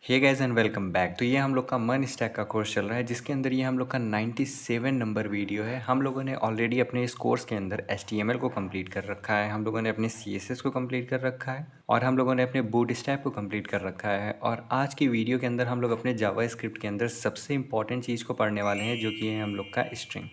Hey guys and welcome back. तो ये हम लोग का मन स्टैक का कोर्स चल रहा है जिसके अंदर ये हम लोग का 97 नंबर वीडियो है। हम लोगों ने ऑलरेडी अपने इस कोर्स के अंदर HTML को कंप्लीट कर रखा है, हम लोगों ने अपने CSS को कंप्लीट कर रखा है और हम लोगों ने अपने बूटस्ट्रैप को कंप्लीट कर रखा है। और आज की वीडियो के अंदर हम लोग अपने जावास्क्रिप्ट के अंदर सबसे इंपॉर्टेंट चीज़ को पढ़ने वाले हैं जो कि है हम लोग का स्ट्रिंग।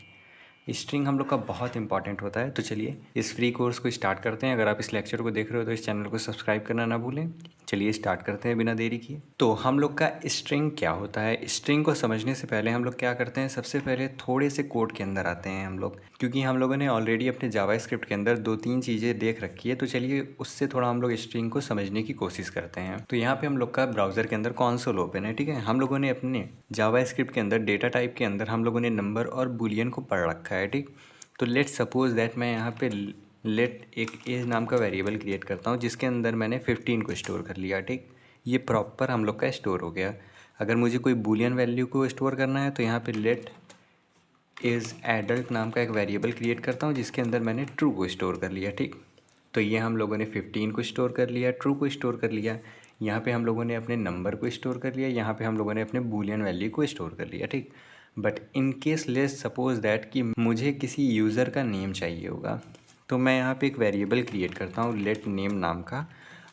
स्ट्रिंग हम लोग का बहुत इंपॉर्टेंट होता है। तो चलिए इस फ्री कोर्स को स्टार्ट करते हैं। अगर आप इस लेक्चर को देख रहे हो तो इस चैनल को सब्सक्राइब करना ना भूलें। चलिए स्टार्ट करते हैं बिना देरी किए। तो हम लोग का स्ट्रिंग क्या होता है, स्ट्रिंग को समझने से पहले हम लोग क्या करते हैं, सबसे पहले थोड़े से कोड के अंदर आते हैं हम लोग, क्योंकि हम लोगों ने ऑलरेडी अपने जावास्क्रिप्ट के अंदर 2-3 चीज़ें देख रखी है। तो चलिए उससे थोड़ा हम लोग स्ट्रिंग को समझने की कोशिश करते हैं। तो यहाँ पे हम लोग का ब्राउज़र के अंदर कंसोल ओपन है, ठीक है। हम लोगों ने अपने जावास्क्रिप्ट के अंदर डेटा टाइप के अंदर हम लोगों ने नंबर और बूलियन को पढ़ रखा है, ठीक। तो लेट सपोज दैट मैं यहाँ पे लेट एक एज नाम का वेरिएबल क्रिएट करता हूँ जिसके अंदर मैंने 15 को स्टोर कर लिया, ठीक। ये प्रॉपर हम लोग का स्टोर हो गया। अगर मुझे कोई बूलियन वैल्यू को स्टोर करना है तो यहाँ पे लेट इज़ एडल्ट नाम का एक वेरिएबल क्रिएट करता हूँ जिसके अंदर मैंने ट्रू को स्टोर कर लिया, ठीक। तो ये हम लोगों ने 15 को स्टोर कर लिया, ट्रू को स्टोर कर लिया। यहाँ पे हम लोगों ने अपने नंबर को स्टोर कर लिया, यहाँ पे हम लोगों ने अपने बूलियन वैल्यू को स्टोर कर लिया, ठीक। But in case let's suppose that कि मुझे किसी यूज़र का नेम चाहिए होगा, तो मैं यहाँ पे एक वेरिएबल क्रिएट करता हूँ लेट नेम नाम का।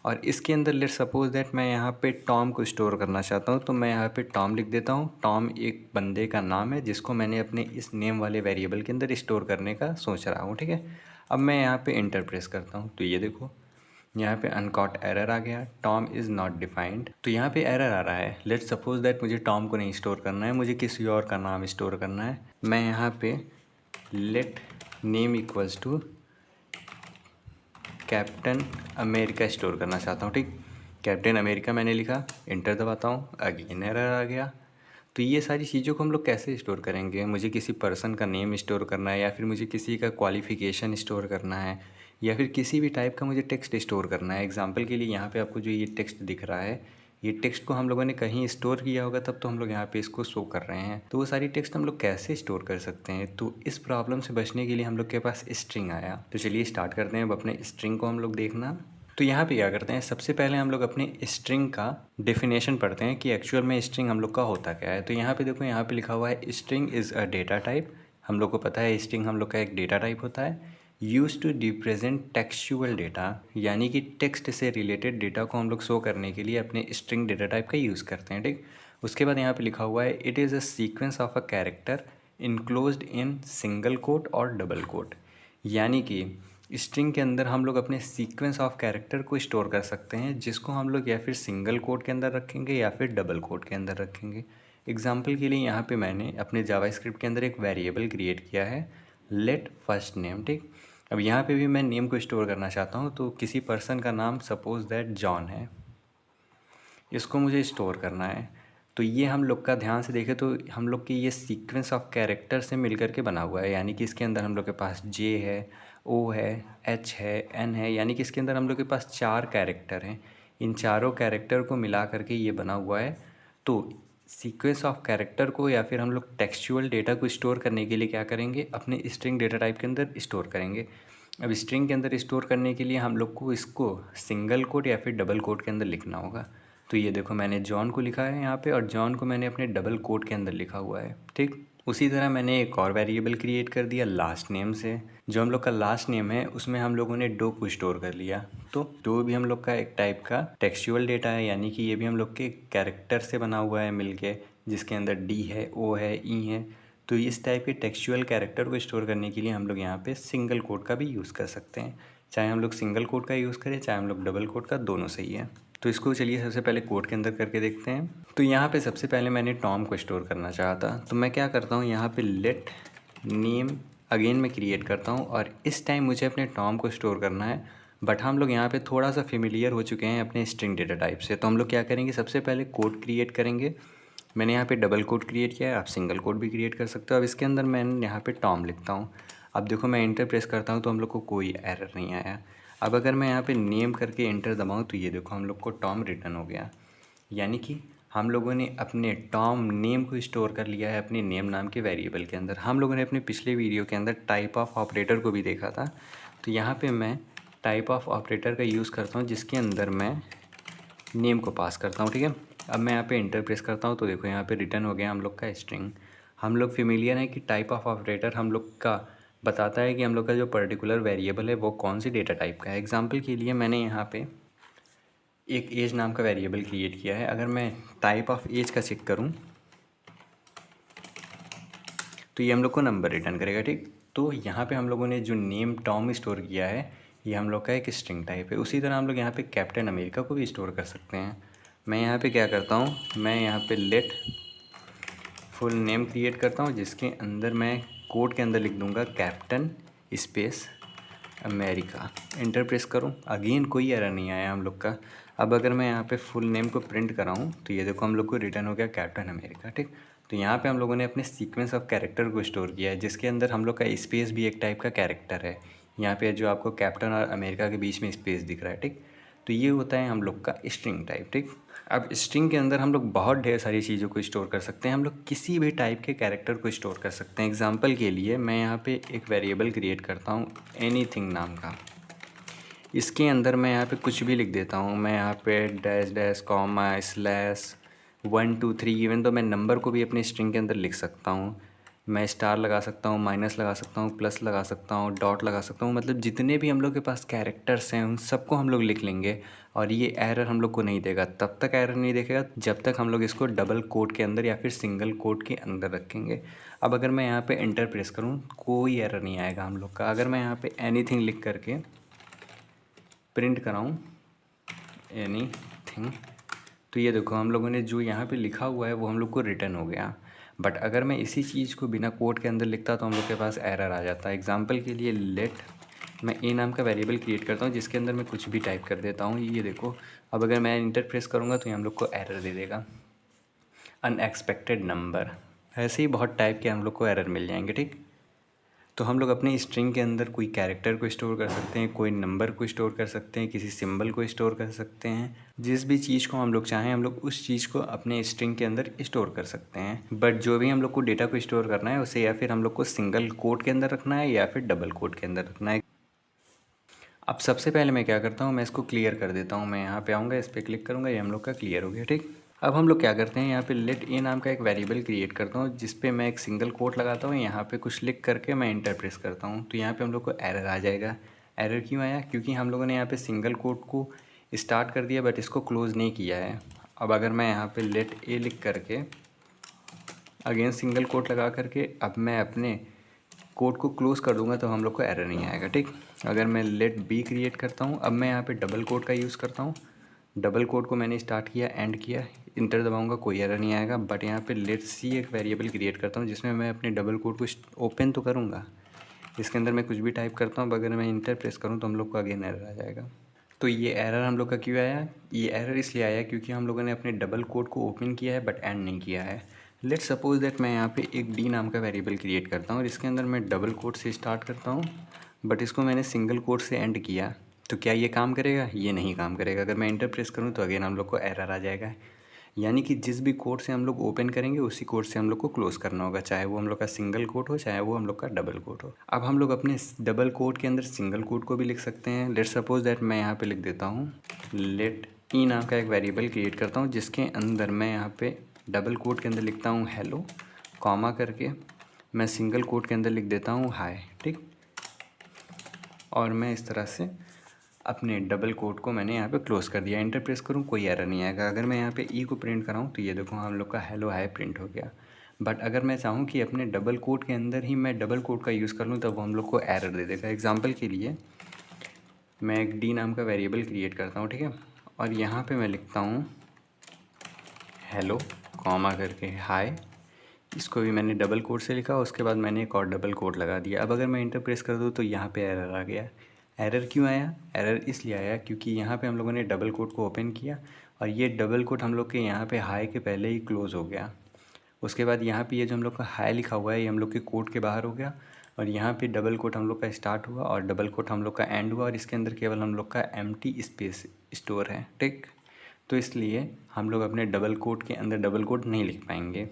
और इसके अंदर लेट सपोज दैट मैं यहाँ पे टॉम को स्टोर करना चाहता हूँ, तो मैं यहाँ पे टॉम लिख देता हूँ। टॉम एक बंदे का नाम है जिसको मैंने अपने इस नेम वाले वेरिएबल के अंदर स्टोर करने का सोच रहा हूँ, ठीक है। अब मैं यहाँ पे इंटर प्रेस करता हूँ तो ये देखो यहाँ पे अनकॉट एरर आ गया, टॉम इज़ नॉट डिफाइंड। तो यहाँ पे एरर आ रहा है। लेट सपोज दैट मुझे टॉम को नहीं स्टोर करना है, मुझे किसी और का नाम स्टोर करना है। मैं यहाँ पे let name equals to Captain America स्टोर करना चाहता हूँ, ठीक। कैप्टन अमेरिका मैंने लिखा, इंटर दबाता हूँ, अगेन एरर आ गया। तो ये सारी चीज़ों को हम लोग कैसे स्टोर करेंगे, मुझे किसी पर्सन का नेम स्टोर करना है या फिर मुझे किसी का क्वालिफ़िकेशन स्टोर करना है या फिर किसी भी टाइप का मुझे टेक्स्ट स्टोर करना है। एग्जांपल के लिए यहाँ पे आपको जो ये टेक्स्ट दिख रहा है, ये टेक्स्ट को हम लोगों ने कहीं स्टोर किया होगा तब तो हम लोग यहाँ पे इसको शो कर रहे हैं। तो वो सारी टेक्स्ट हम लोग कैसे स्टोर कर सकते हैं, तो इस प्रॉब्लम से बचने के लिए हम लोग के पास स्ट्रिंग आया। तो चलिए स्टार्ट करते हैं अब अपने स्ट्रिंग को हम लोग देखना। तो यहाँ पे क्या करते हैं, सबसे पहले हम लोग अपने स्ट्रिंग का डेफिनेशन पढ़ते हैं कि एक्चुअल में स्ट्रिंग हम लोग का होता क्या है। तो यहाँ पे देखो, यहाँ पे लिखा हुआ है string is a data type. हम लोग को पता है स्ट्रिंग हम लोग का एक डेटा टाइप होता है। Use to represent textual data, यानी कि टेक्स्ट से रिलेटेड डेटा को हम लोग शो करने के लिए अपने स्ट्रिंग डेटा टाइप का यूज़ करते हैं, ठीक। उसके बाद यहाँ पे लिखा हुआ है it is a sequence of a character enclosed in single quote और डबल कोट, यानी कि स्ट्रिंग के अंदर हम लोग अपने सीक्वेंस ऑफ कैरेक्टर को स्टोर कर सकते हैं जिसको हम लोग या फिर सिंगल कोट के अंदर रखेंगे या फिर डबल कोट के अंदर रखेंगे। एग्जाम्पल के लिए यहाँ पे मैंने अपने जावास्क्रिप्ट के अंदर एक वेरिएबल क्रिएट किया है लेट फर्स्ट नेम, ठीक। अब यहाँ पे भी मैं नेम को स्टोर करना चाहता हूँ, तो किसी पर्सन का नाम सपोज दैट जॉन है, इसको मुझे स्टोर करना है। तो ये हम लोग का ध्यान से देखें तो हम लोग की ये सीक्वेंस ऑफ कैरेक्टर से मिल करके बना हुआ है, यानी कि इसके अंदर हम लोग के पास जे है, ओ है, एच है, एन है, यानी कि इसके अंदर हम लोग के पास 4 कैरेक्टर हैं। इन चारों कैरेक्टर को मिला करके ये बना हुआ है। तो सीक्वेंस ऑफ कैरेक्टर को या फिर हम लोग टेक्सचुअल डेटा को स्टोर करने के लिए क्या करेंगे, अपने स्ट्रिंग डेटा टाइप के अंदर स्टोर करेंगे। अब स्ट्रिंग के अंदर स्टोर करने के लिए हम लोग को इसको सिंगल कोट या फिर डबल कोट के अंदर लिखना होगा। तो ये देखो मैंने जॉन को लिखा है यहाँ पे और जॉन को मैंने अपने डबल कोट के अंदर लिखा हुआ है, ठीक। उसी तरह मैंने एक और वेरिएबल क्रिएट कर दिया लास्ट नेम से। जो हम लोग का लास्ट नेम है उसमें हम लोगों ने डो को स्टोर कर लिया। तो डो भी हम लोग का एक टाइप का टेक्सचुअल डेटा है, यानी कि ये भी हम लोग के कैरेक्टर से बना हुआ है मिलके, जिसके अंदर डी है, ओ है, ई है। तो इस टाइप के टेक्सचुअल कैरेक्टर को स्टोर करने के लिए हम लोग यहाँ पे सिंगल कोट का भी यूज़ कर सकते हैं। चाहे हम लोग सिंगल कोट का यूज़ करें चाहे हम लोग डबल कोट का, दोनों सही है। तो इसको चलिए सबसे पहले कोड के अंदर करके देखते हैं। तो यहाँ पे सबसे पहले मैंने टॉम को स्टोर करना चाहा था, तो मैं क्या करता हूँ, यहाँ पे लेट नेम अगेन मैं क्रिएट करता हूँ और इस टाइम मुझे अपने टॉम को स्टोर करना है। बट हम लोग यहाँ पे थोड़ा सा फेमिलियर हो चुके हैं अपने स्ट्रिंग डेटा टाइप से, तो हम लोग क्या करेंगे, सबसे पहले कोड क्रिएट करेंगे। मैंने यहाँ पे डबल कोड क्रिएट किया है, आप सिंगल कोड भी क्रिएट कर सकते हो। अब इसके अंदर मैं यहाँ पे टॉम लिखता हूँ। अब देखो मैं इंटर प्रेस करता हूँ तो हम लोग को कोई एरर नहीं आया। अब अगर मैं यहाँ पे नेम करके इंटर दबाऊँ तो ये देखो हम लोग को टॉम रिटर्न हो गया, यानी कि हम लोगों ने अपने टॉम नेम को स्टोर कर लिया है अपने नेम नाम के वेरिएबल के अंदर। हम लोगों ने अपने पिछले वीडियो के अंदर टाइप ऑफ ऑपरेटर को भी देखा था। तो यहाँ पे मैं टाइप ऑफ ऑपरेटर का यूज़ करता हूँ जिसके अंदर मैं नेम को पास करता हूँ, ठीक है। अब मैं यहाँ पे इंटर प्रेस करता हूँ तो देखो यहाँ पे रिटर्न हो गया हम लोग का स्ट्रिंग। हम लोग फेमिलियर हैं कि टाइप ऑफ ऑपरेटर हम लोग का बताता है कि हम लोग का जो पर्टिकुलर वेरिएबल है वो कौन सी डेटा टाइप का है। एग्जांपल के लिए मैंने यहाँ पे एक एज नाम का वेरिएबल क्रिएट किया है। अगर मैं टाइप ऑफ एज का चेक करूँ तो ये हम लोग को नंबर रिटर्न करेगा, ठीक। तो यहाँ पे हम लोगों ने जो नेम टॉम स्टोर किया है ये हम लोग का एक स्ट्रिंग टाइप है। उसी तरह हम लोग यहाँ पे कैप्टन अमेरिका को भी स्टोर कर सकते हैं। मैं यहाँ पे क्या करता हूँ, मैं यहाँ पे लेट फुल नेम क्रिएट करता हूँ जिसके अंदर मैं कोड के अंदर लिख दूँगा captain space America. Enter press करूँ, अगेन कोई एरर नहीं आया हम लोग का। अब अगर मैं यहाँ पे फुल नेम को प्रिंट कराऊँ तो ये देखो हम लोग को रिटर्न हो गया कैप्टन अमेरिका, ठीक। तो यहाँ पे हम लोगों ने अपने सीक्वेंस ऑफ कैरेक्टर को स्टोर किया है जिसके अंदर हम लोग का स्पेस भी एक टाइप का कैरेक्टर है। यहाँ पे जो आपको कैप्टन और अमेरिका के बीच में स्पेस दिख रहा है, ठीक। तो ये होता है हम लोग का स्ट्रिंग टाइप, ठीक। अब स्ट्रिंग के अंदर हम लोग बहुत ढेर सारी चीज़ों को स्टोर कर सकते हैं। हम लोग किसी भी टाइप के कैरेक्टर को स्टोर कर सकते हैं। एग्जांपल के लिए मैं यहाँ पे एक वेरिएबल क्रिएट करता हूँ एनीथिंग नाम का। इसके अंदर मैं यहाँ पे कुछ भी लिख देता हूँ। मैं यहाँ पे dash dash comma slash 1 2 3, even तो मैं नंबर को भी अपनी स्ट्रिंग के अंदर लिख सकता हूँ। मैं स्टार लगा सकता हूँ, माइनस लगा सकता हूँ, प्लस लगा सकता हूँ, डॉट लगा सकता हूँ। मतलब जितने भी हम लोग के पास कैरेक्टर्स हैं उन सबको हम लोग लिख लेंगे और ये एरर हम लोग को नहीं देगा। तब तक एरर नहीं देखेगा जब तक हम लोग इसको डबल कोट के अंदर या फिर सिंगल कोट के अंदर रखेंगे। अब अगर मैं यहाँ पे एंटर प्रेस करूँ कोई एरर नहीं आएगा हम लोग का। अगर मैं यहाँ पे एनीथिंग लिख करके प्रिंट कराऊँ एनीथिंग तो ये देखो हम लोगों ने जो यहाँ पे लिखा हुआ है वो हम लोग को रिटर्न हो गया। बट अगर मैं इसी चीज़ को बिना कोड के अंदर लिखता तो हम लोग के पास एरर आ जाता। एग्जांपल के लिए लेट मैं ए नाम का वेरिएबल क्रिएट करता हूँ जिसके अंदर मैं कुछ भी टाइप कर देता हूँ। ये देखो अब अगर मैं इंटर प्रेस करूँगा तो ये हम लोग को एरर दे देगा, अनएक्सपेक्टेड नंबर। ऐसे ही बहुत टाइप के हम लोग को एरर मिल जाएंगे, ठीक। तो हम लोग अपने स्ट्रिंग के अंदर कोई कैरेक्टर को स्टोर कर सकते हैं, कोई नंबर को स्टोर कर सकते हैं, किसी सिंबल को स्टोर कर सकते हैं। जिस भी चीज़ को हम लोग चाहें हम लोग उस चीज़ को अपने स्ट्रिंग के अंदर स्टोर कर सकते हैं। बट जो भी हम लोग को डेटा को स्टोर करना है उसे या फिर हम लोग को सिंगल कोट के अंदर रखना है या फिर डबल कोट के अंदर रखना है। अब सबसे पहले मैं क्या करता हूँ, मैं इसको क्लियर कर देता हूँ। मैं यहाँ पे आऊँगा, इस पर क्लिक करूँगा, ये हम लोग का क्लियर हो गया, ठीक। अब हम लोग क्या करते हैं, यहाँ पे लेट ए नाम का एक वेरिएबल क्रिएट करता हूँ जिस पे मैं एक सिंगल कोट लगाता हूँ। यहाँ पे कुछ लिख करके मैं इंटर प्रेस करता हूँ तो यहाँ पे हम लोग को एरर आ जाएगा। एरर क्यों आया, क्योंकि हम लोगों ने यहाँ पे सिंगल कोट को स्टार्ट कर दिया बट इसको क्लोज़ नहीं किया है। अब अगर मैं यहाँ पे लेट ए लिख करके अगेन सिंगल कोट लगा करके अब मैं अपने कोड को क्लोज़ कर दूंगा तो हम लोग को एरर नहीं आएगा, ठीक। अगर मैं लेट बी क्रिएट करता हूँ, अब मैं यहाँ पे डबल कोड का यूज़ करता हूँ। डबल कोड को मैंने स्टार्ट किया, एंड किया, इंटर दबाऊंगा, कोई एरर नहीं आएगा। बट यहाँ पे लेट सी एक वेरिएबल क्रिएट करता हूँ जिसमें मैं अपने डबल कोड को ओपन तो करूँगा, इसके अंदर मैं कुछ भी टाइप करता हूँ। अगर मैं इंटर प्रेस करूँ तो हम लोग को अगेन एरर आ जाएगा। तो ये एरर हम लोग का क्यों आया, ये एरर इसलिए आया क्योंकि हम लोगों ने अपने डबल कोड को ओपन किया है बट एंड नहीं किया है। लेट सपोज दैट मैं यहाँ पे एक डी नाम का वेरिएबल क्रिएट करता हूँ और इसके अंदर मैं डबल कोड से स्टार्ट करता हूँ बट इसको मैंने सिंगल कोड से एंड किया। तो क्या ये काम करेगा, ये नहीं काम करेगा। अगर मैं इंटर प्रेस करूँ तो अगेन हम लोग को एरर आ जाएगा। यानी कि जिस भी कोड से हम लोग ओपन करेंगे उसी कोड से हम लोग को क्लोज़ करना होगा, चाहे वो हम लोग का सिंगल कोड हो चाहे वो हम लोग का डबल कोड हो। अब हम लोग अपने डबल कोड के अंदर सिंगल कोड को भी लिख सकते हैं। लेट सपोज दैट मैं यहाँ पे लिख देता हूँ लेट ई नाम का एक वेरिएबल क्रिएट करता हूँ जिसके अंदर मैं यहाँ पे डबल कोड के अंदर लिखता हूँ हेलो, कॉमा करके मैं सिंगल कोड के अंदर लिख देता हूँ हाय, ठीक। और मैं इस तरह से अपने डबल कोट को मैंने यहाँ पे क्लोज़ कर दिया। इंटर प्रेस करूँ कोई एरर नहीं आएगा। अगर मैं यहाँ पे ई को प्रिंट कराऊँ तो ये देखो हम लोग का हेलो हाय प्रिंट हो गया। बट अगर मैं चाहूँ कि अपने डबल कोट के अंदर ही मैं डबल कोट का यूज़ कर लूँ तब हम लोग को एरर दे देगा। एग्जांपल के लिए मैं एक डी नाम का वेरिएबल क्रिएट करता हूँ, ठीक है, और यहाँ पर मैं लिखता हूँ हेलो कॉमा करके हाय। इसको भी मैंने डबल कोट से लिखा, उसके बाद मैंने एक और डबल कोट लगा दिया। अब अगर मैं इंटर प्रेस कर दूँ तो यहाँ पे एरर आ गया। एरर क्यों आया, एरर इसलिए आया क्योंकि यहाँ पे हम लोगों ने डबल कोट को ओपन किया और ये डबल कोट हम लोग के यहाँ पे हाई के पहले ही क्लोज़ हो गया। उसके बाद यहाँ पे ये जो हम लोग का हाई लिखा हुआ है ये हम लोग के कोट के बाहर हो गया और यहाँ पे डबल कोट हम लोग का स्टार्ट हुआ और डबल कोट हम लोग का एंड हुआ और इसके अंदर केवल हम लोग का एम्प्टी स्पेस स्टोर है, ठीक। तो इसलिए हम लोग अपने डबल कोट के अंदर डबल कोट नहीं लिख पाएंगे,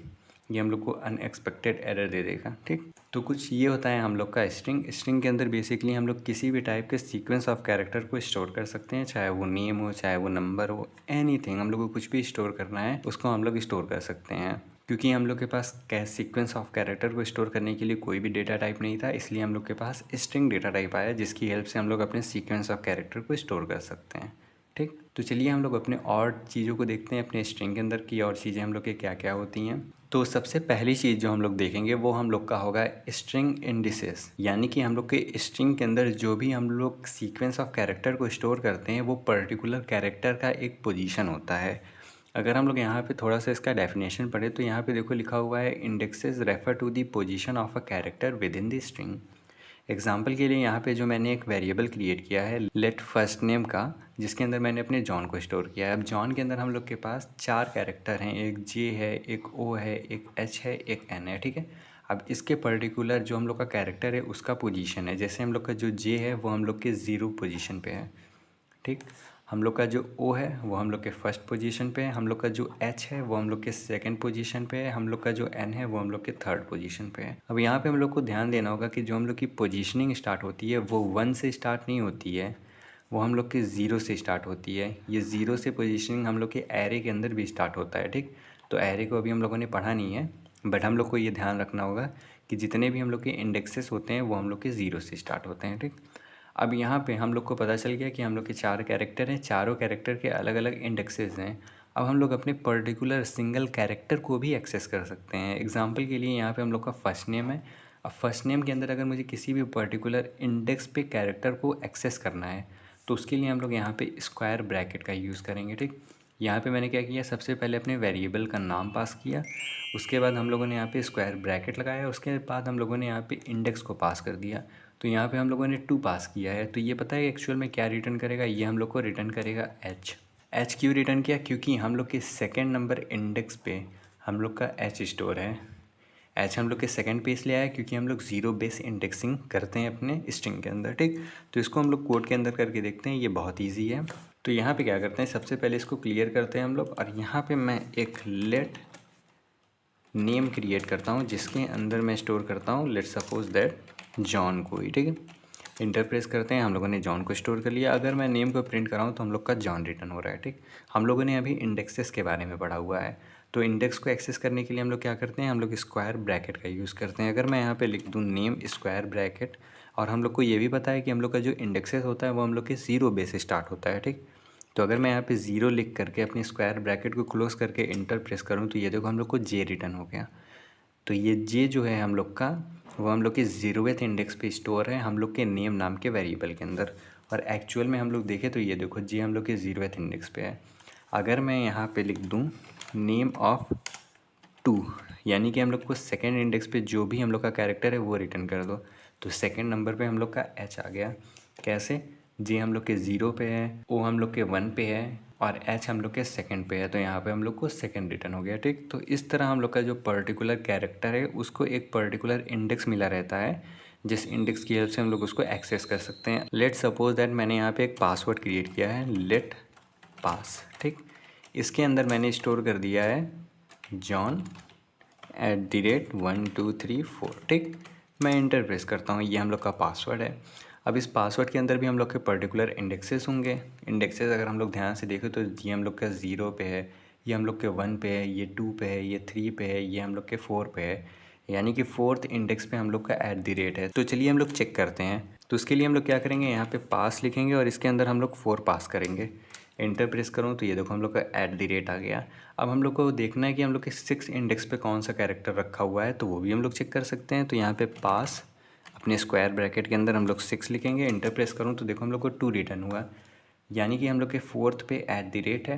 ये हम लोग को अनएक्सपेक्टेड एरर दे देगा, ठीक। तो कुछ ये होता है हम लोग का स्ट्रिंग। स्ट्रिंग के अंदर बेसिकली हम लोग किसी भी टाइप के सीक्वेंस ऑफ कैरेक्टर को स्टोर कर सकते हैं, चाहे वो नेम हो, चाहे वो नंबर हो, एनीथिंग। हम लोग को कुछ भी स्टोर करना है उसको हम लोग स्टोर कर सकते हैं। क्योंकि हम लोग के पास सीक्वेंस ऑफ कैरेक्टर को स्टोर करने के लिए कोई भी डेटा टाइप नहीं था, इसलिए हम लोग के पास स्ट्रिंग डेटा टाइप आया, जिसकी हेल्प से हम लोग अपने सीक्वेंस ऑफ कैरेक्टर को स्टोर कर सकते हैं। ठीक, तो चलिए हम लोग अपने और चीज़ों को देखते हैं अपने स्ट्रिंग के अंदर की और चीज़ें हम लोग के क्या क्या होती हैं। तो सबसे पहली चीज़ जो हम लोग देखेंगे वो हम लोग का होगा स्ट्रिंग इंडिसेस, यानी कि हम लोग के स्ट्रिंग के अंदर जो भी हम लोग सीक्वेंस ऑफ कैरेक्टर को स्टोर करते हैं वो पर्टिकुलर कैरेक्टर का एक पोजीशन होता है। अगर हम लोग यहाँ पे थोड़ा सा इसका डेफिनेशन पढ़े तो यहाँ पे देखो लिखा हुआ है indexes refer to the position of a character within the string. Example के लिए यहाँ पे जो मैंने एक वेरिएबल क्रिएट किया है लेट फर्स्ट नेम का, जिसके अंदर मैंने अपने जॉन को स्टोर किया है। अब जॉन के अंदर हम लोग के पास 4 कैरेक्टर हैं, एक जे है, एक ओ है, एक एच है, एक एन है। ठीक है, अब इसके पर्टिकुलर जो हम लोग का कैरेक्टर है उसका पोजीशन है, जैसे हम लोग का जो जे है वो हम लोग के 0 पोजीशन पे है। ठीक, हम लोग का जो ओ है वो हम लोग के फर्स्ट पोजीशन पे है, हम लोग का जो एच है वो हम लोग के सेकंड पोजीशन पे है, हम लोग का जो एन है वो हम लोग के थर्ड पोजीशन पे है। अब यहाँ पे हम लोग को ध्यान देना होगा कि जो हम लोग की पोजीशनिंग स्टार्ट होती है वो 1 से स्टार्ट नहीं होती है, वो हम लोग के 0 से स्टार्ट होती है। ये 0 से पोजीशनिंग हम लोग के एरे के अंदर भी स्टार्ट होता है। ठीक, तो एरे को अभी हम लोगों ने पढ़ा नहीं है, बट हम लोग को ये ध्यान रखना होगा कि जितने भी हम लोग के इंडेक्सेस होते हैं वो हम लोग के 0 से स्टार्ट होते हैं। ठीक, अब यहाँ पे हम लोग को पता चल गया कि हम लोग के 4 कैरेक्टर हैं, चारों कैरेक्टर के अलग अलग इंडेक्सेस हैं। अब हम लोग अपने पर्टिकुलर सिंगल कैरेक्टर को भी एक्सेस कर सकते हैं। एग्जांपल के लिए यहाँ पे हम लोग का फर्स्ट नेम है। अब फर्स्ट नेम के अंदर अगर मुझे किसी भी पर्टिकुलर इंडेक्स पे कैरेक्टर को एक्सेस करना है तो उसके लिए हम लोग यहाँ पे स्क्वायर ब्रैकेट का यूज़ करेंगे। ठीक, यहाँ पे मैंने क्या किया, सबसे पहले अपने वेरिएबल का नाम पास किया, उसके बाद हम लोगों ने यहाँ पे स्क्वायर ब्रैकेट लगाया, उसके बाद हम लोगों ने यहाँ पे इंडेक्स को पास कर दिया। तो यहाँ पे हम लोगों ने 2 पास किया है, तो ये पता है एक्चुअल में क्या रिटर्न करेगा, ये हम लोग को रिटर्न करेगा एच। एच क्यों रिटर्न किया, क्योंकि हम लोग के सेकेंड नंबर इंडेक्स पे हम लोग का एच स्टोर है। एच हम लोग के सेकंड पे इसलिए आया क्योंकि हम लोग 0 बेस इंडेक्सिंग करते हैं अपने स्ट्रिंग के अंदर। ठीक, तो इसको हम लोग कोड के अंदर करके देखते हैं, ये बहुत ईजी है। तो यहाँ पे क्या करते हैं, सबसे पहले इसको क्लियर करते हैं हम लोग, और यहाँ पे मैं एक लेट नेम क्रिएट करता हूँ जिसके अंदर मैं स्टोर करता हूँ लेट सपोज दैट जॉन को ही। ठीक है, इंटर प्रेस करते हैं, हम लोगों ने जॉन को स्टोर कर लिया। अगर मैं नेम को प्रिंट कराऊँ तो हम लोग का जॉन रिटर्न हो रहा है। ठीक, हम लोगों ने अभी इंडेक्सेस के बारे में पढ़ा हुआ है, तो इंडेक्स को एक्सेस करने के लिए हम लोग क्या करते हैं, हम लोग स्क्वायर ब्रैकेट का यूज़ करते हैं। अगर मैं यहाँ पे लिख दूँ नेम स्क्वायर ब्रैकेट, और हम लोग को ये भी पता है कि हम लोग का जो इंडेक्सेस होता है वो हम लोग के 0 बेस स्टार्ट होता है। ठीक, तो अगर मैं यहाँ पे 0 लिख करके अपनी स्क्वायर ब्रैकेट को क्लोज करके इंटर प्रेस करूँ तो ये देखो हम लोग को जे रिटर्न हो गया। तो ये जे जो है हम लोग का वो हम लोग के 0वेथ इंडेक्स पे स्टोर है हम लोग के नेम नाम के वेरिएबल के अंदर, और एक्चुअल में हम लोग देखें तो ये देखो जे हम लोग के 0वेथ इंडेक्स पे है। अगर मैं यहाँ पे लिख दूँ नेम ऑफ 2, यानी कि हम लोग को सेकेंड इंडेक्स पे जो भी हम लोग का कैरेक्टर है वो रिटर्न कर दो, तो सेकेंड नंबर पे हम लोग का एच आ गया। कैसे, जे हम लोग के 0 पे है, ओ हम लोग के 1 पे है, और एच हम लोग के सेकंड पे है, तो यहाँ पे हम लोग को सेकंड रिटर्न हो गया। ठीक, तो इस तरह हम लोग का जो पर्टिकुलर कैरेक्टर है उसको एक पर्टिकुलर इंडेक्स मिला रहता है, जिस इंडेक्स की हेल्प से हम लोग उसको एक्सेस कर सकते हैं। लेट सपोज दैट मैंने यहाँ पे एक पासवर्ड क्रिएट किया है लेट पास। ठीक, इसके अंदर मैंने स्टोर कर दिया है जॉन @123 4। ठीक, मैं इंटर प्रेस करता हूँ, ये हम लोग का पासवर्ड है। अब इस पासवर्ड के अंदर भी हम लोग के पर्टिकुलर इंडेक्सेस होंगे। इंडेक्सेस अगर हम लोग ध्यान से देखें तो ये हम लोग का 0 पे है, ये हम लोग के 1 पे है, ये 2 पे है, ये 3 पे है, ये हम लोग के 4 पे है, यानी कि 4th इंडेक्स पे हम लोग का @ है। तो चलिए हम लोग चेक करते हैं। तो उसके लिए हम लोग क्या करेंगे, यहाँ पे पास लिखेंगे और इसके अंदर हम लोग 4 पास करेंगे। इंटर प्रेस करूँ तो ये देखो हम लोग का @ आ गया। अब हम लोग को देखना है कि हम लोग के 6 इंडेक्स पे कौन सा कैरेक्टर रखा हुआ है, तो वो भी हम लोग चेक कर सकते हैं। तो यहाँ पे पास अपने स्क्वायर ब्रैकेट के अंदर हम लोग 6 लिखेंगे, इंटर प्रेस करूँ तो देखो हम लोग को 2 रिटर्न हुआ, यानी कि हम लोग के 4th पे @ है,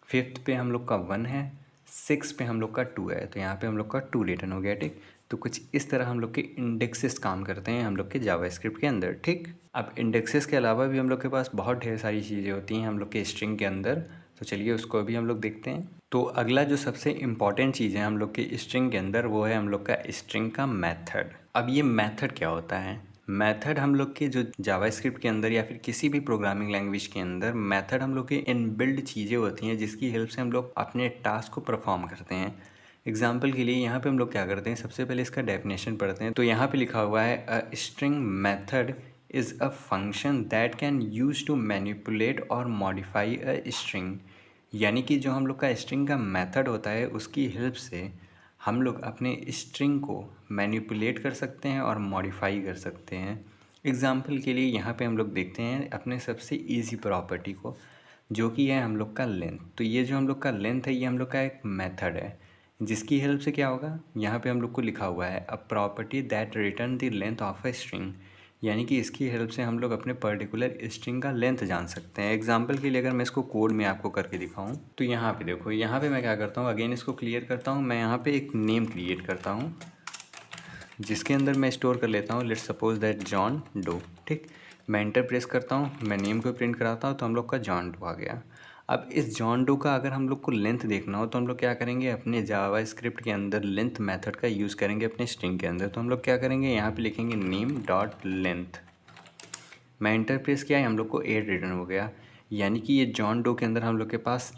5th पे हम लोग का 1 है, 6 पे हम लोग का 2 है, तो यहाँ पे हम लोग का 2 रिटर्न हो गया। ठीक, तो कुछ इस तरह हम लोग के इंडेक्सेस काम करते हैं हम लोग के जावास्क्रिप्ट के अंदर। ठीक, अब इंडेक्सेस के अलावा भी हम लोग के पास बहुत ढेर सारी चीज़ें होती हैं हम लोग के स्ट्रिंग के अंदर, तो चलिए उसको अभी हम लोग देखते हैं। तो अगला जो सबसे इम्पॉर्टेंट चीज़ है हम लोग के स्ट्रिंग के अंदर वो है हम लोग का स्ट्रिंग का मेथड। अब ये मेथड क्या होता है, मेथड हम लोग के जो जावास्क्रिप्ट के अंदर या फिर किसी भी प्रोग्रामिंग लैंग्वेज के अंदर मेथड हम लोग के इनबिल्ड चीज़ें होती हैं जिसकी हेल्प से हम लोग अपने टास्क को परफॉर्म करते हैं। एग्जाम्पल के लिए यहाँ पे हम लोग क्या करते हैं, सबसे पहले इसका डेफिनेशन पढ़ते हैं। तो यहाँ पे लिखा हुआ है a string method is a function that can use to manipulate और मॉडिफाई अ स्ट्रिंग। यानी कि जो हम लोग का स्ट्रिंग का मेथड होता है उसकी हेल्प से हम लोग अपने स्ट्रिंग को मैनिपुलेट कर सकते हैं और मॉडिफाई कर सकते हैं। एग्जाम्पल के लिए यहाँ पे हम लोग देखते हैं अपने सबसे इजी प्रॉपर्टी को, जो कि है हम लोग का लेंथ। तो ये जो हम लोग का लेंथ है ये हम लोग का एक मेथड है, जिसकी हेल्प से क्या होगा, यहाँ पे हम लोग को लिखा हुआ है a property that return the length of a string. यानी कि इसकी हेल्प से हम लोग अपने पर्टिकुलर स्ट्रिंग का लेंथ जान सकते हैं। एग्जाम्पल के लिए अगर मैं इसको कोड में आपको करके दिखाऊं तो यहाँ पे देखो, यहाँ पे मैं क्या करता हूँ, अगेन इसको क्लियर करता हूँ। मैं यहाँ पे एक नेम क्रिएट करता हूँ जिसके अंदर मैं स्टोर कर लेता हूँ, let's suppose that John Doe. ठीक, मैं एंटर प्रेस करता हूँ, मैं नेम को प्रिंट कराता हूँ तो हम लोग का जॉन डो आ गया। अब इस जॉन डो का अगर हम लोग को लेंथ देखना हो तो हम लोग क्या करेंगे, अपने जावा स्क्रिप्ट के अंदर लेंथ मेथड का यूज़ करेंगे अपने स्ट्रिंग के अंदर। तो हम लोग क्या करेंगे, यहाँ पे लिखेंगे नेम डॉट लेंथ। मैं एंटर प्रेस किया, हम लोग को 8 रिटर्न हो गया। यानी कि ये जॉन डो के अंदर हम लोग के पास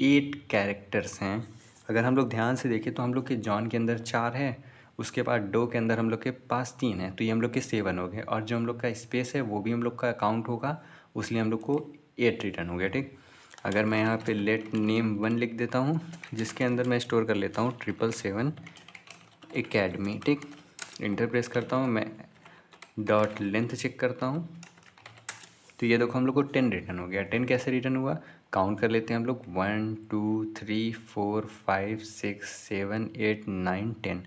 8 कैरेक्टर्स हैं। अगर हम लोग ध्यान से देखें तो हम लोग के जॉन के अंदर 4 है, उसके बाद डो के अंदर हम लोग के पास 3 है, तो ये हम लोग के 7 हो गए। और जो हम लोग का स्पेस है वो भी हम लोग का अकाउंट होगा, उसलिए हम लोग को 8 रिटर्न हो गया। ठीक, अगर मैं यहाँ पे लेट नेम 1 लिख देता हूँ, जिसके अंदर मैं स्टोर कर लेता हूँ 777 एकेडमी। ठीक, इंटर प्रेस करता हूँ, मैं डॉट लेंथ चेक करता हूँ तो ये देखो हम लोग को 10 रिटर्न हो गया। 10 कैसे रिटर्न हुआ, काउंट कर लेते हैं हम लोग, 1 2 3 4 5 6 7 8 9 10।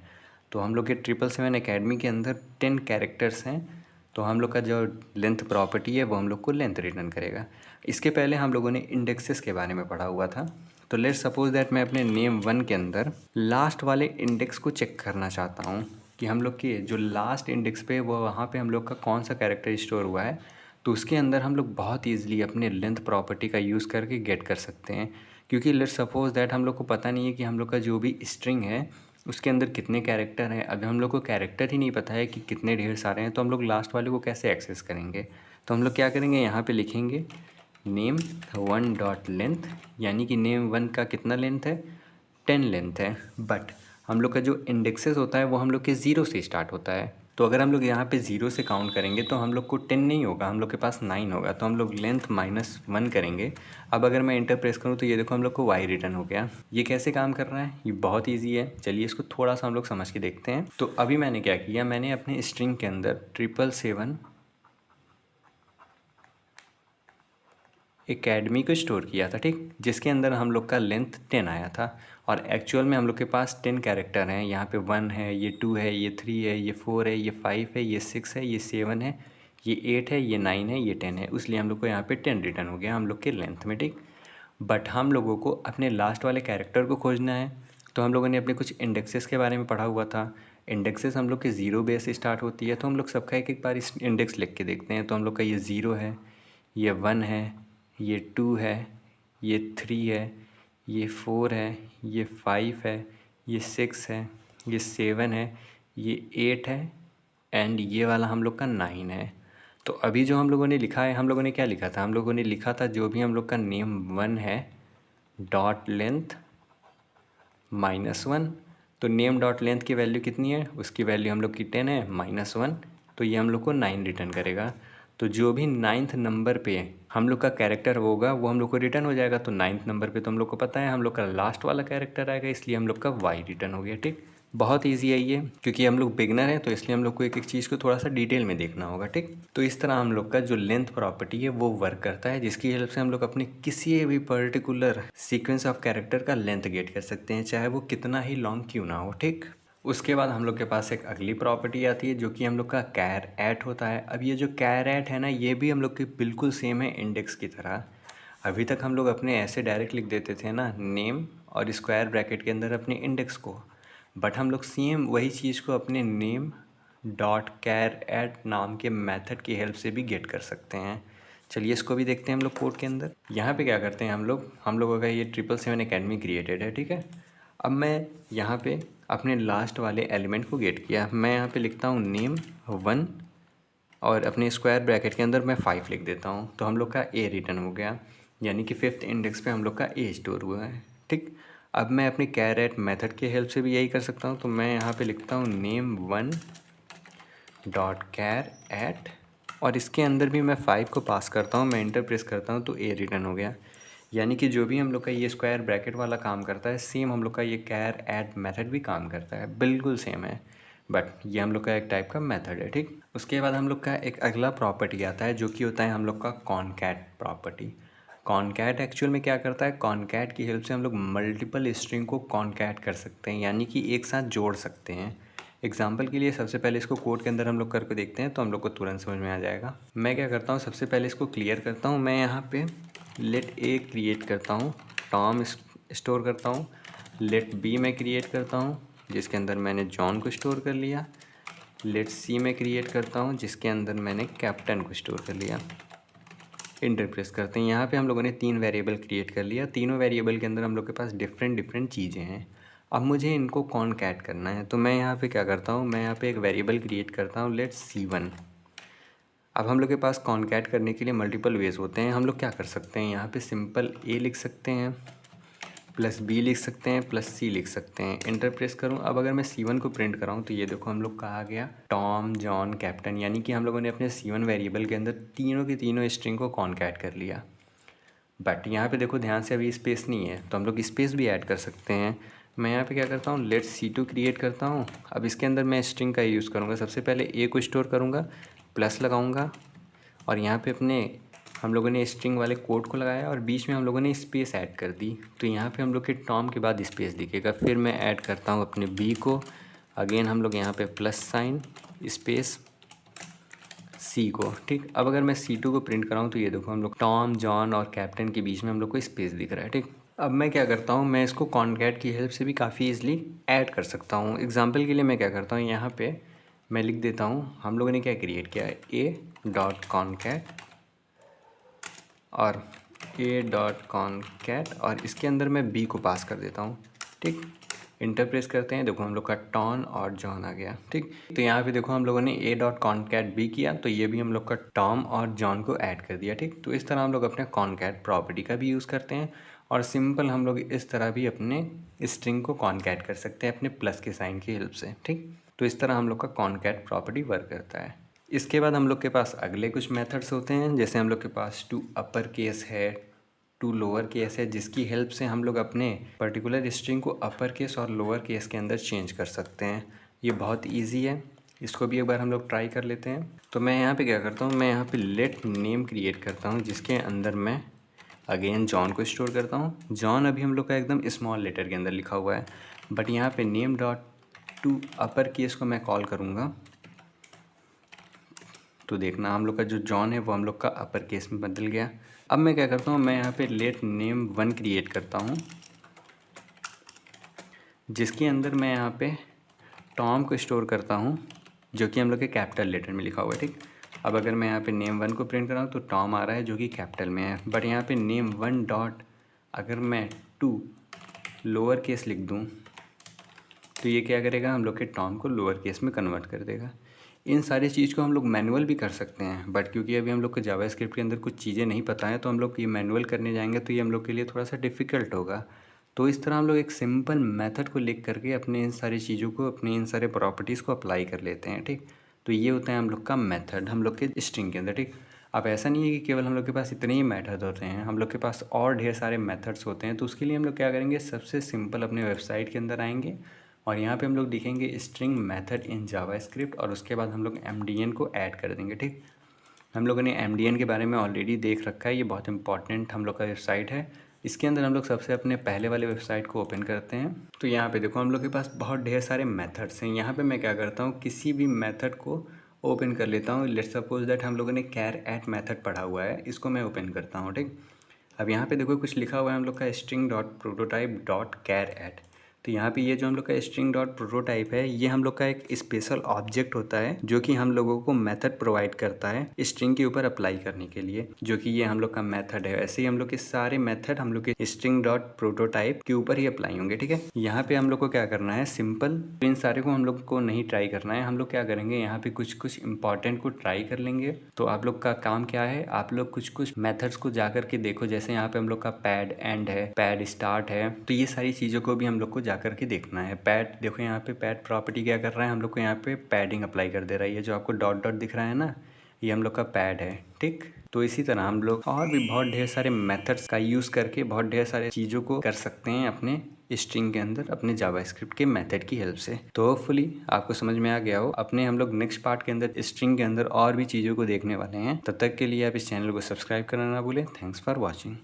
तो हम लोग के 777 एकेडमी के अंदर 10 कैरेक्टर्स हैं, तो हम लोग का जो लेंथ प्रॉपर्टी है वो हम लोग को लेंथ रिटर्न करेगा। इसके पहले हम लोगों ने इंडेक्सेस के बारे में पढ़ा हुआ था। तो लेट्स सपोज दैट मैं अपने नेम 1 के अंदर लास्ट वाले इंडेक्स को चेक करना चाहता हूँ कि हम लोग के जो लास्ट इंडेक्स पे वो वहाँ पे हम लोग का कौन सा कैरेक्टर स्टोर हुआ है। तो उसके अंदर हम लोग बहुत ईजिली अपने लेंथ प्रॉपर्टी का यूज़ करके गेट कर सकते हैं, क्योंकि लेट्स सपोज दैट हम लोग को पता नहीं है कि हम लोग का जो भी स्ट्रिंग है उसके अंदर कितने कैरेक्टर हैं। अभी हम लोग को कैरेक्टर ही नहीं पता है कि कितने ढेर सारे हैं, तो हम लोग लास्ट वाले को कैसे एक्सेस करेंगे। तो हम लोग क्या करेंगे, यहाँ पे लिखेंगे नेम 1 डॉट लेंथ, यानी कि नेम 1 का कितना लेंथ है, 10 लेंथ है। बट हम लोग का जो इंडेक्सेस होता है वो हम लोग के 0 से स्टार्ट होता है। तो अगर हम लोग यहाँ पे 0 से काउंट करेंगे तो हम लोग को 10 नहीं होगा, हम लोग के पास 9 होगा। तो हम लोग लेंथ -1 करेंगे। अब अगर मैं इंटर प्रेस करूँ तो ये देखो हम लोग को y रिटर्न हो गया। ये कैसे काम कर रहा है, ये बहुत ईजी है। चलिए इसको थोड़ा सा हम लोग समझ के देखते हैं। तो अभी मैंने क्या किया, मैंने अपने स्ट्रिंग के अंदर 777 एकेडमी को स्टोर किया था। ठीक, जिसके अंदर हम लोग का लेंथ 10 आया था। और एक्चुअल में हम लोग के पास 10 कैरेक्टर हैं। यहाँ पे 1 है, ये 2 है, ये 3 है, ये 4 है, ये 5 है, ये 6 है, ये 7 है, ये 8 है, ये 9 है, ये 10 है। इसलिए हम लोग को यहाँ पे 10 रिटर्न हो गया हम लोग के लेंथ में। ठीक, बट हम लोगों को अपने लास्ट वाले कैरेक्टर को खोजना है। तो हम लोगों ने अपने कुछ इंडेक्सेस के बारे में पढ़ा हुआ था। इंडेक्सेस हम लोग के 0 बेस से स्टार्ट होती है। तो हम लोग सबका एक एक बार इस इंडेक्स लिख के देखते हैं। तो हम लोग का ये 0 है, ये 1 है, ये 2 है, ये 3 है, ये 4 है, ये 5 है, ये 6 है, ये 7 है, ये 8 है, एंड ये वाला हम लोग का 9 है। तो अभी जो हम लोगों ने लिखा है, हम लोगों ने क्या लिखा था, हम लोगों ने लिखा था जो भी हम लोग का नेम 1 है डॉट लेंथ -1। तो नेम डॉट लेंथ की वैल्यू कितनी है, उसकी वैल्यू हम लोग की 10 है, -1, तो ये हम लोग को 9 रिटर्न करेगा। तो जो भी 9th नंबर पे हम लोग का कैरेक्टर होगा वो हम लोग को रिटर्न हो जाएगा। तो 9th नंबर पे तो हम लोग को पता है हम लोग का लास्ट वाला कैरेक्टर आएगा, इसलिए हम लोग का वाई रिटर्न हो गया। ठीक, बहुत ईजी है ये, क्योंकि हम लोग बिगनर हैं तो इसलिए हम लोग को एक एक चीज़ को थोड़ा सा डिटेल में देखना होगा। ठीक, तो इस तरह हम लोग का जो लेंथ प्रॉपर्टी है वो वर्क करता है, जिसकी हेल्प से हम लोग अपने किसी भी पर्टिकुलर सीक्वेंस ऑफ कैरेक्टर का लेंथ गेट कर सकते हैं, चाहे वो कितना ही लॉन्ग क्यों ना हो। ठीक, उसके बाद हम लोग के पास एक अगली प्रॉपर्टी आती है जो कि हम लोग का कैर एट होता है। अब ये जो कैर एट है ना, ये भी हम लोग की बिल्कुल सेम है इंडेक्स की तरह। अभी तक हम लोग अपने ऐसे डायरेक्ट लिख देते थे ना, नेम और स्क्वायर ब्रैकेट के अंदर अपने इंडेक्स को, बट हम लोग सेम वही चीज़ को अपने नेम डॉट कैर एट नाम के मेथड की हेल्प से भी गेट कर सकते हैं। चलिए इसको भी देखते हैं हम लोग कोड के अंदर। यहाँ पे क्या करते हैं हम लोगों का ये 777 एकेडमी क्रिएटेड है। ठीक है, अब मैं यहाँ पे अपने लास्ट वाले एलिमेंट को गेट किया। मैं यहाँ पे लिखता हूँ नेम 1 और अपने स्क्वायर ब्रैकेट के अंदर मैं 5 लिख देता हूँ। तो हम लोग का ए रिटर्न हो गया, यानी कि 5th इंडेक्स पे हम लोग का ए स्टोर हुआ है। ठीक, अब मैं अपनी कैर एट मेथड की हेल्प से भी यही कर सकता हूँ। तो मैं यहाँ पे लिखता हूँ name1 डॉट कैर एट, और इसके अंदर भी मैं 5 को पास करता हूँ, मैं इंटर प्रेस करता हूँ तो ए रिटर्न हो गया। यानी कि जो भी हम लोग का ये स्क्वायर ब्रैकेट वाला काम करता है, सेम हम लोग का ये कैर एट मेथड भी काम करता है, बिल्कुल सेम है। बट ये हम लोग का एक टाइप का मेथड है, ठीक। उसके बाद हम लोग का एक अगला प्रॉपर्टी आता है जो कि होता है हम लोग का कॉनकैट प्रॉपर्टी। कॉनकैट एक्चुअल में क्या करता है, कॉनकैट की हेल्प से हम लोग मल्टीपल स्ट्रिंग को कॉनकैट कर सकते हैं, यानी कि एक साथ जोड़ सकते हैं। एग्जाम्पल के लिए सबसे पहले इसको कोड के अंदर हम लोग करके देखते हैं तो हम लोग को तुरंत समझ में आ जाएगा। मैं क्या करता हूँ, सबसे पहले इसको क्लियर करता हूँ। मैं यहाँ पे लेट ए क्रिएट करता हूँ, टॉम स्टोर करता हूँ। लेट बी में क्रिएट करता हूँ जिसके अंदर मैंने जॉन को स्टोर कर लिया। लेट सी में क्रिएट करता हूँ जिसके अंदर मैंने कैप्टन को स्टोर कर लिया। इंटर प्रेस करते हैं। यहाँ पे हम लोगों ने 3 वेरिएबल क्रिएट कर लिया। तीनों वेरिएबल के अंदर हम लोग के पास डिफरेंट चीज़ें हैं। अब मुझे इनको कॉनकैट करना है, तो मैं यहाँ पे क्या करता हूँ, मैं यहाँ पे एक वेरिएबल क्रिएट करता हूँ लेट C1। अब हम लोग के पास कॉनकैट करने के लिए मल्टीपल वेज होते हैं। हम लोग क्या कर सकते हैं, यहाँ पे सिंपल ए लिख सकते हैं, प्लस बी लिख सकते हैं, प्लस सी लिख सकते हैं। इंटर प्रेस करूँ। अब अगर मैं C1 को प्रिंट कराऊँ तो ये देखो हम लोग का आ गया टॉम जॉन कैप्टन, यानी कि हम लोगों ने अपने C1 वेरिएबल के अंदर तीनों की तीनों स्ट्रिंग को कॉनकैट कर लिया। बट यहाँ पे देखो ध्यान से, अभी स्पेस नहीं है तो हम लोग स्पेस भी ऐड कर सकते हैं। मैं यहाँ पे क्या करता हूँ, लेट C2 क्रिएट करता हूँ। अब इसके अंदर मैं स्ट्रिंग का यूज़ करूँगा। सबसे पहले ए को स्टोर करूँगा, प्लस लगाऊँगा, और यहाँ पे अपने हम लोगों ने स्ट्रिंग वाले कोड को लगाया और बीच में हम लोगों ने स्पेस ऐड कर दी। तो यहाँ पे हम लोग के टॉम के बाद स्पेस दिखेगा। फिर मैं ऐड करता हूँ अपने बी को, अगेन हम लोग यहाँ पे प्लस साइन स्पेस सी को, ठीक। अब अगर मैं C2 को प्रिंट कराऊँ तो ये देखो हम लोग टॉम जॉन और कैप्टन के बीच में हम लोग को स्पेस दिख रहा है, ठीक। अब मैं क्या करता हूँ, मैं इसको कॉनकैट की हेल्प से भी काफ़ी ईजिली ऐड कर सकता हूँ। एग्जाम्पल के लिए मैं क्या करता हूँ, यहाँ पे मैं लिख देता हूँ हम लोगों ने क्या क्रिएट किया है, ए डॉट कॉनकैट और ए डॉट कॉनकैट, और इसके अंदर मैं बी को पास कर देता हूँ, ठीक। इंटर प्रेस करते हैं, देखो हम लोग का टॉन और जॉन आ गया, ठीक। तो यहाँ पे देखो हम लोगों ने ए डॉट कॉनकैट बी किया तो ये भी हम लोग का टॉम और जॉन को ऐड कर दिया, ठीक। तो इस तरह हम लोग अपने कॉनकैट प्रॉपर्टी का भी यूज़ करते हैं, और सिंपल हम लोग इस तरह भी अपने स्ट्रिंग को कॉनकैट कर सकते हैं अपने प्लस के साइन की हेल्प से, ठीक। तो इस तरह हम लोग का कॉनकैट प्रॉपर्टी वर्क करता है। इसके बाद हम लोग के पास अगले कुछ मेथड्स होते हैं, जैसे हम लोग के पास टू अपर केस है, टू लोअर केस है, जिसकी हेल्प से हम लोग अपने पर्टिकुलर स्ट्रिंग को अपर केस और लोअर केस के अंदर चेंज कर सकते हैं। ये बहुत इजी है, इसको भी एक बार हम लोग ट्राई कर लेते हैं। तो मैं यहाँ पे क्या करता हूँ, मैं यहाँ पे लेट नेम क्रिएट करता हूँ जिसके अंदर मैं अगेन जॉन को स्टोर करता हूँ। जॉन अभी हम लोग का एकदम स्मॉल लेटर के अंदर लिखा हुआ है, बट यहाँ पे name dot to upper case को मैं कॉल करूँगा तो देखना हम लोग का जो जॉन है वो हम लोग का अपर केस में बदल गया। अब मैं क्या करता हूँ, मैं यहाँ पे लेट name1 क्रिएट करता हूँ जिसके अंदर मैं यहाँ पे टॉम को स्टोर करता हूँ जो कि हम लोग के कैपिटल लेटर में लिखा हुआ है, ठीक। अब अगर मैं यहाँ पे name1 को प्रिंट कराऊँ तो टॉम आ रहा है जो कि कैपिटल में है, बट यहाँ पे name1 डॉट अगर मैं टू लोअर केस लिख दूँ तो ये क्या करेगा, हम लोग के टॉम को लोअर केस में कन्वर्ट कर देगा। इन सारी चीज़ को हम लोग मैनुअल भी कर सकते हैं, बट क्योंकि अभी हम लोग को जावास्क्रिप्ट के अंदर कुछ चीज़ें नहीं पता है तो हम लोग ये मैनुअल करने जाएंगे तो ये हम लोग के लिए थोड़ा सा डिफ़िकल्ट होगा। तो इस तरह हम लोग एक सिंपल मेथड को लिख करके अपने इन सारी चीज़ों को, अपने इन सारे प्रॉपर्टीज़ को अप्लाई कर लेते हैं, ठीक। तो ये होता है हम लोग का मेथड हम लोग के स्ट्रिंग के अंदर, ठीक। अब ऐसा नहीं है कि केवल हम लोग के पास इतने ही मेथड होते हैं, हम लोग के पास और ढेर सारे मेथड्स होते हैं। तो उसके लिए हम लोग क्या करेंगे, सबसे सिंपल अपने वेबसाइट के अंदर आएंगे और यहाँ पे हम लोग लिखेंगे स्ट्रिंग मेथड इन जावास्क्रिप्ट, और उसके बाद हम लोग MDN को ऐड कर देंगे, ठीक। हम लोगों ने MDN के बारे में ऑलरेडी देख रखा है, ये बहुत इंपॉर्टेंट हम लोग का वेबसाइट है। इसके अंदर हम लोग सबसे अपने पहले वाले वेबसाइट को ओपन करते हैं। तो यहाँ पे देखो हम लोग के पास बहुत ढेर सारे मेथड्स हैं। यहाँ पे मैं क्या करता हूँ, किसी भी मेथड को ओपन कर लेता हूँ। लेट्स सपोज दैट हम लोगों ने कैर एट मेथड पढ़ा हुआ है, इसको मैं ओपन करता हूँ, ठीक। अब यहाँ पे देखो कुछ लिखा हुआ है हम लोग का string dot prototype dot char at. तो यहाँ पे ये जो हम लोग का स्ट्रिंग डॉट प्रोटोटाइप है, ये हम लोग का एक स्पेशल ऑब्जेक्ट होता है जो कि हम लोगों को मेथड प्रोवाइड करता है स्ट्रिंग के ऊपर अप्लाई करने के लिए, जो कि ये हम लोग का मेथड है। ऐसे ही हम लोग के सारे मेथड हम लोग के स्ट्रिंग डॉट प्रोटोटाइप के ऊपर ही अप्लाई होंगे, ठीक है। यहाँ पे हम लोग को क्या करना है, सिंपल इन सारे को हम लोग को नहीं ट्राई करना है। हम लोग क्या करेंगे, यहाँ पे कुछ कुछ इंपॉर्टेंट को ट्राई कर लेंगे। तो आप लोग का काम क्या है, आप लोग कुछ कुछ मेथड्स को जा करके देखो। जैसे यहाँ पे हम लोग का पैड एंड है, पैड स्टार्ट है, तो ये सारी चीज़ों को भी हम लोग को जा करके देखना है। पैड देखो, यहाँ पे पैड प्रॉपर्टी क्या कर रहा है, हम लोग को यहाँ पे पैडिंग अप्लाई कर दे रहा है। ये जो आपको डॉट डॉट दिख रहा है ना, ये हम लोग का पैड है, ठीक। तो इसी तरह हम लोग और भी बहुत ढेर सारे मेथड्स का यूज़ करके बहुत ढेर सारे चीज़ों को कर सकते हैं अपने स्ट्रिंग के अंदर, अपने जावास्क्रिप्ट के मेथड की हेल्प से। तो होपफुली आपको समझ में आ गया हो। अपने हम लोग नेक्स्ट पार्ट के अंदर स्ट्रिंग के अंदर और भी चीज़ों को देखने वाले हैं। तब तक के लिए आप इस चैनल को सब्सक्राइब करना ना भूलें। Thanks for watching.